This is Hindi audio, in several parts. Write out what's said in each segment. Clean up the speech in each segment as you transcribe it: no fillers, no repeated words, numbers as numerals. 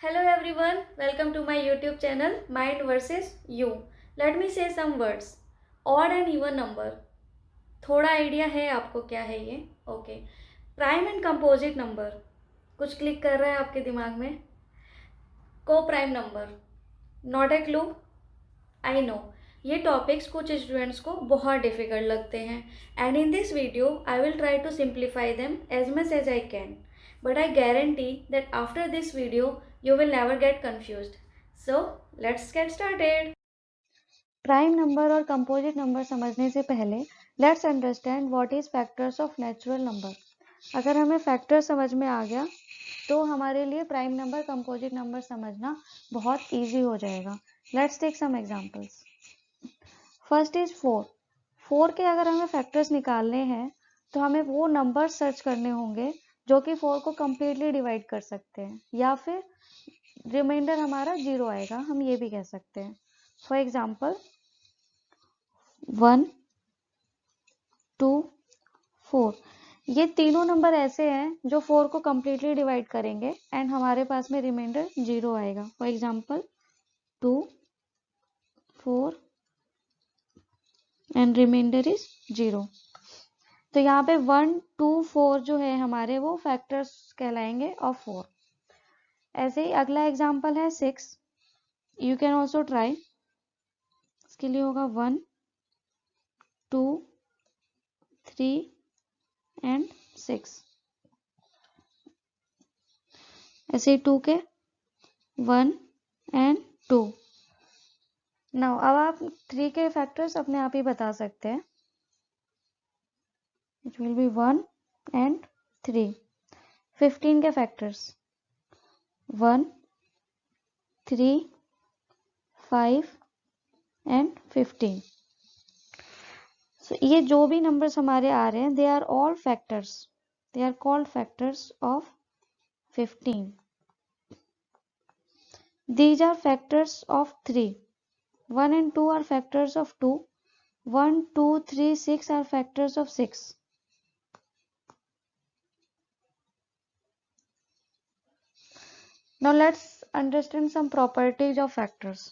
Hello everyone, welcome to my YouTube channel Mind versus You. Let me say some words. Odd and even number. थोड़ा आइडिया है आपको क्या है ये? Okay. Prime and composite number. कुछ क्लिक कर रहा है आपके दिमाग में? को prime number. Not a clue? I know ये टॉपिक्स कुछ स्टूडेंट्स को बहुत डिफिकल्ट लगते हैं and in this video I will try to simplify them as much as I can, but I guarantee that after this video you will never get confused. So let's get started. Prime number और कंपोजिट नंबर समझने से पहले let's understand what is factors of natural number. अगर हमें फैक्टर समझ में आ गया तो हमारे लिए प्राइम नंबर कंपोजिट नंबर समझना बहुत इजी हो जाएगा. Let's take some examples. First is 4. 4 के अगर हमें फैक्टर्स निकालने हैं तो हमें वो नंबर सर्च करने होंगे जो कि 4 को कम्प्लीटली डिवाइड कर सकते हैं, या फिर रिमाइंडर हमारा 0 आएगा, हम ये भी कह सकते हैं. फॉर एग्जाम्पल 1, 2, 4 ये तीनों नंबर ऐसे हैं जो 4 को कम्प्लीटली डिवाइड करेंगे एंड हमारे पास में रिमाइंडर 0 आएगा. For example 2, 4 and reminder is 0. तो यहाँ पे 1, 2, 4 जो है हमारे वो फैक्टर्स कहलाएंगे ऑफ 4. ऐसे ही अगला एग्जाम्पल है 6. You can also try. इसके लिए होगा 1, 2, 3 एंड 6. ऐसे ही 2 के 1 एंड 2. नाउ अब आप 3 के फैक्टर्स अपने आप ही बता सकते हैं. It will be 1 and 3. 15 के फैक्टर्स 1, 3, 5 एंड 15. So, ये जो भी नंबर्स हमारे आ रहे हैं they are all factors. They are called factors of 15. These are factors of 3. 1 and 2 are factors of 2. 1, 2, 3, 6 are factors of 6. Now let's understand some properties of factors.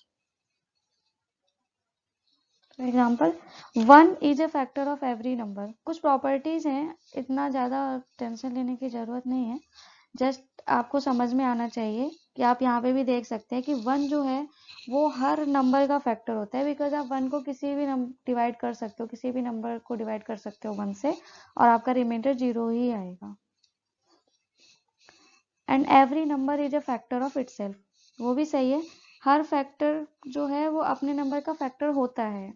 For example, 1 is a factor of every number. कुछ properties हैं, इतना ज़्यादा टेंशन लेने की ज़रूरत नहीं है. जस्ट आपको समझ में आना चाहिए कि आप यहाँ पे भी देख सकते हैं कि 1 जो है वो हर नंबर का फैक्टर होता है, बिकॉज आप 1 को किसी भी डिवाइड कर सकते हो, किसी भी नंबर को डिवाइड कर सकते हो 1 से और आपका रिमाइंडर 0 ही आएगा. And every number is a factor of itself. वो भी सही है, हर फैक्टर जो है वो अपने नंबर का फैक्टर होता है.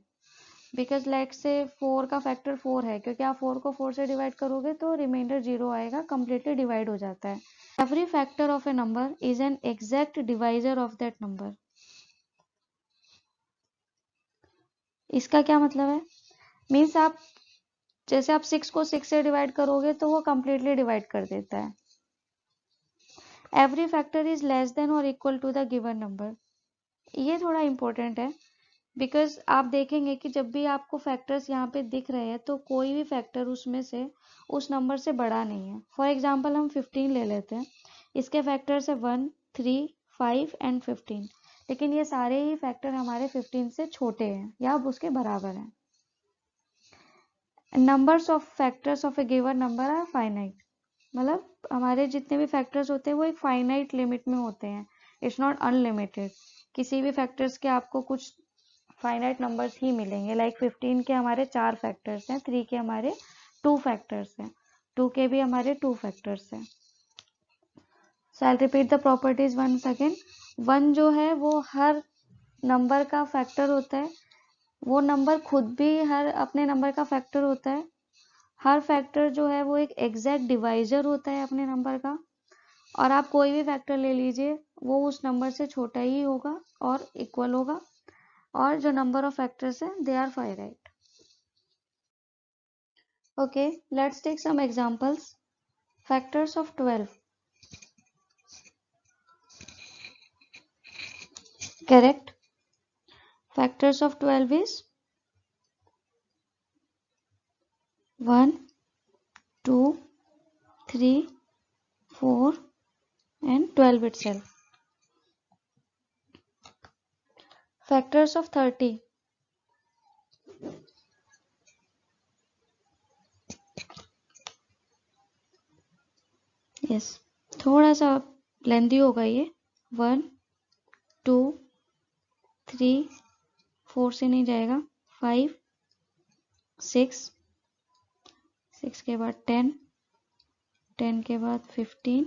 बिकॉज लेट से 4 का फैक्टर 4 है, क्योंकि आप 4 को 4 से डिवाइड करोगे तो रिमाइंडर 0 आएगा, कम्प्लीटली डिवाइड हो जाता है. Every factor of A number is an exact divisor of that number. इसका क्या मतलब है? मीन्स आप जैसे आप 6 को 6 से डिवाइड करोगे तो वो कम्प्लीटली डिवाइड कर देता है. Every factor is less than और equal to the given number. ये थोड़ा इंपॉर्टेंट है, बिकॉज आप देखेंगे कि जब भी आपको फैक्टर्स यहाँ पे दिख रहे हैं तो कोई भी फैक्टर उसमें से उस नंबर से बड़ा नहीं है. फॉर एग्जाम्पल हम 15 ले लेते हैं. इसके फैक्टर्स है 1, 3, 5 एंड 15. लेकिन ये सारे ही फैक्टर हमारे 15 से छोटे हैं या अब उसके बराबर हैं. Numbers of factors of a given number are finite. मतलब हमारे जितने भी फैक्टर्स होते हैं वो एक फाइनाइट लिमिट में होते हैं. It's not unlimited. किसी भी फैक्टर्स के आपको कुछ फाइनाइट नंबर्स ही मिलेंगे. लाइक 15 के हमारे 4 फैक्टर्स हैं, 3 के हमारे 2 फैक्टर्स हैं, 2 के भी हमारे 2 फैक्टर्स हैं. So I repeat the properties once again. 1 जो है वो हर नंबर का फैक्टर होता है. वो नंबर खुद भी हर अपने नंबर का फैक्टर होता है. हर फैक्टर जो है वो एक एग्जैक्ट डिवाइजर होता है अपने नंबर का. और आप कोई भी फैक्टर ले लीजिए वो उस नंबर से छोटा ही होगा और इक्वल होगा. और जो नंबर ऑफ फैक्टर्स है they are finite. Okay, let's take some examples. Factors of 12. Correct. Factors of 12 is 1, 2, 3, 4 and 12 itself. Factors of 30. Yes, थोड़ा सा लेंदी होगा ये. 1 2 3 4 से नहीं जाएगा. 5 6 6 के बाद 10 10 के बाद 15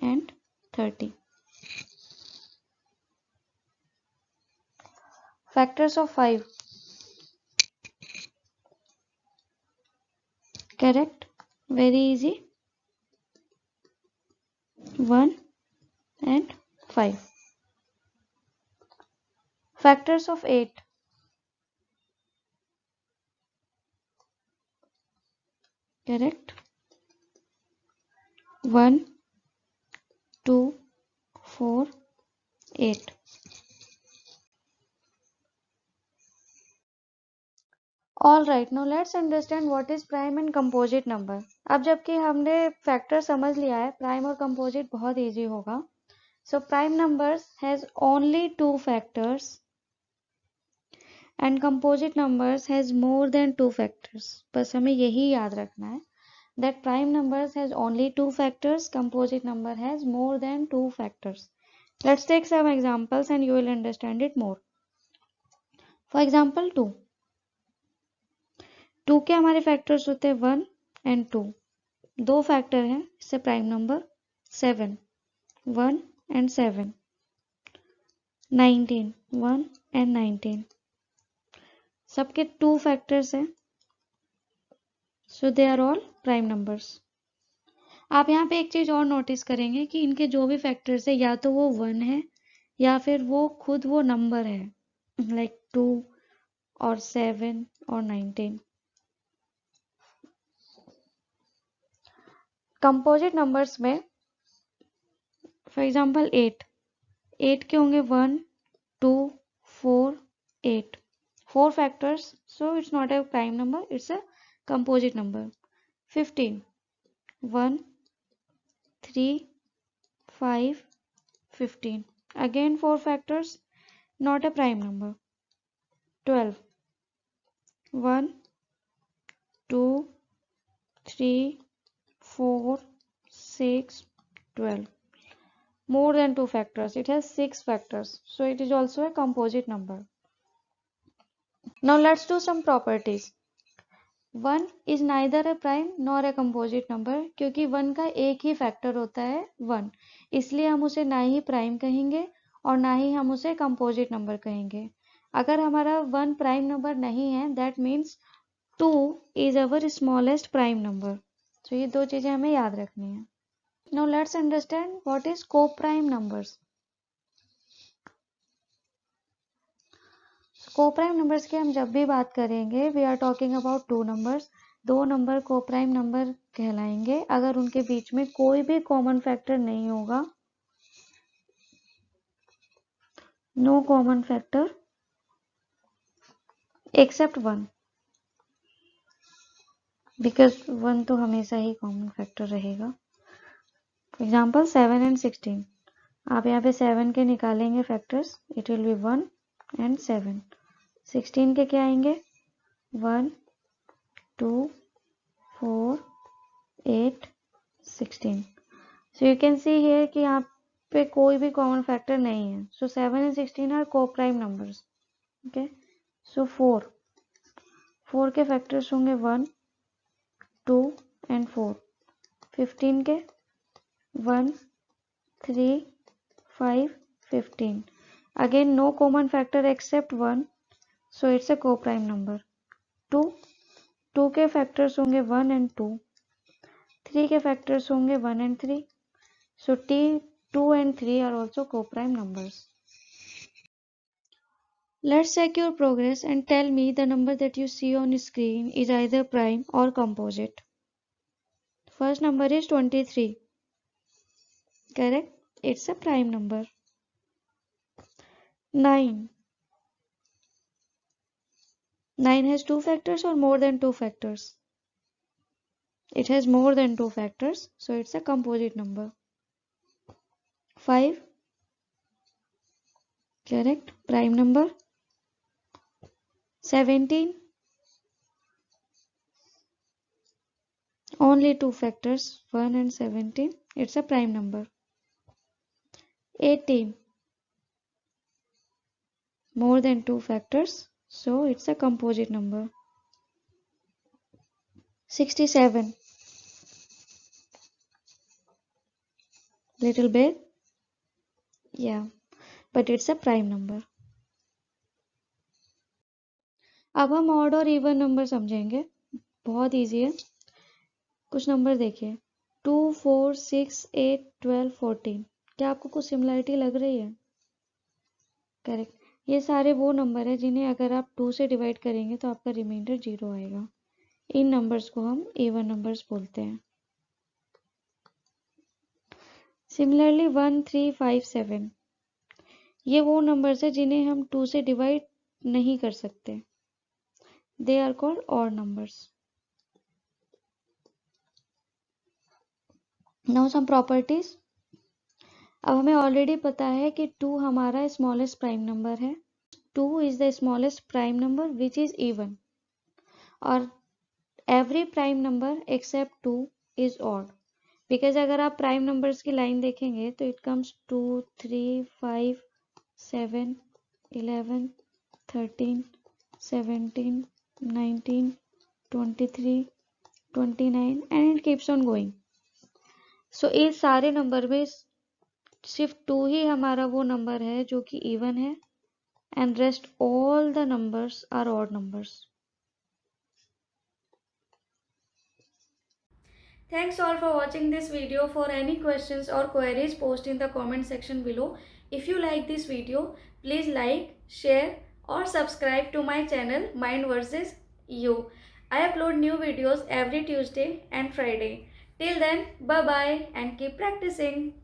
and 30. Factors of 5. Correct. Very easy. 1 and 5. Factors of 8. Correct. 1 2 4 8. All right, now let's understand what is prime and composite number. अब जबकि हमने फैक्टर समझ लिया है, प्राइम और कंपोजिट बहुत इजी होगा. So prime numbers has only two factors and composite numbers has more than two factors. बस हमें यही याद रखना है that prime numbers has only two factors, composite number has more than two factors. Let's take some examples and you will understand it more. For example, 2. 2 के हमारे फैक्टर्स होते हैं 1 एंड 2. दो फैक्टर हैं इससे प्राइम नंबर. 7 1 एंड 7. 19 1 एंड 19. सबके 2 फैक्टर्स हैं, so they are all prime numbers. आप यहाँ पे एक चीज और नोटिस करेंगे कि इनके जो भी फैक्टर्स है या तो वो 1 है या फिर वो खुद वो नंबर है, लाइक 2 और 7 और 19. कंपोजिट नंबर्स में फॉर एग्जांपल 8 के होंगे 1 2 4 8. 4 factors, so it's not a prime number, it's a composite number. 15 1 3 5 15. Again 4 factors, not a prime number. 12 1 2 3 4 6 12. More than 2 factors, it has 6 factors, so it is also a composite number. Now let's do some properties. 1 is neither a prime nor a composite number, क्योंकि 1 का एक ही फैक्टर होता है 1, इसलिए हम उसे ना ही प्राइम कहेंगे और ना ही हम उसे कंपोजिट नंबर कहेंगे. अगर हमारा 1 प्राइम नंबर नहीं है, that means 2 is our smallest prime number. तो ये दो चीजें हमें याद रखनी है. Now let's understand what is coprime numbers. Coprime numbers की हम जब भी बात करेंगे, we are talking about 2 numbers. 2 number coprime number कहलाएंगे अगर उनके बीच में कोई भी कॉमन फैक्टर नहीं होगा. No common factor except 1, because 1 तो हमेशा ही कॉमन फैक्टर रहेगा. For example 7 and 16. आप यहाँ पे 7 के निकालेंगे factors, it will be 1 and 7. 16 के क्या आएंगे 1 2 4 8 16. So you can see here कि यहाँ पे कोई भी कॉमन फैक्टर नहीं है. So 7 and 16 are coprime numbers. Okay, so 4 के फैक्टर्स होंगे 1 2 एंड 4. 15 के 1 3 5 15. Again no common factor except 1, so it's a coprime number. 2 के फैक्टर्स होंगे 1 एंड 2. 3 के फैक्टर्स होंगे 1 and 3. So 2 and 3 are also coprime numbers. Let's check your progress and tell me the number that you see on screen is either prime or composite. First number is 23. Correct? It's a prime number. 9. 9 has 2 factors or more than 2 factors? It has more than 2 factors, so it's a composite number. 5. Correct? Prime number. 17, only two factors, 1 and 17. It's a prime number. 18, more than two factors, so it's a composite number. 67, little bit, yeah, but it's a prime number. अब हम ऑड और इवन नंबर समझेंगे, बहुत इजी है. कुछ नंबर देखिए, 2, 4, 6, 8, 12, 14. क्या आपको कुछ सिमिलरिटी लग रही है? करेक्ट. ये सारे वो नंबर है जिन्हें अगर आप 2 से डिवाइड करेंगे तो आपका रिमाइंडर 0 आएगा. इन नंबर्स को हम इवन नंबर्स बोलते हैं. सिमिलरली 1, 3, 5, 7, ये वो नंबर्स है जिन्हें हम 2 से डिवाइड नहीं कर सकते. They are called odd numbers. Now some properties. अब हमें ऑलरेडी पता है कि 2 हमारा स्मॉलेस्ट प्राइम नंबर है. 2 is the smallest prime number which is even, और every prime number except 2 is odd. Because अगर आप प्राइम नंबर्स की लाइन देखेंगे तो it comes 2, 3, 5, 7, 11, 13, 17, 19, 23, 29 and it keeps on going. So इस सारे नंबर में सिर्फ 2 ही हमारा वो नंबर है जो कि इवन है, and rest all the numbers are odd numbers. Thanks all for watching this video. For any questions or queries, post in the comment section below. If you like this video, please like, share or subscribe to my channel Mind vs. You. I upload new videos every Tuesday and Friday. Till then, bye bye and keep practicing.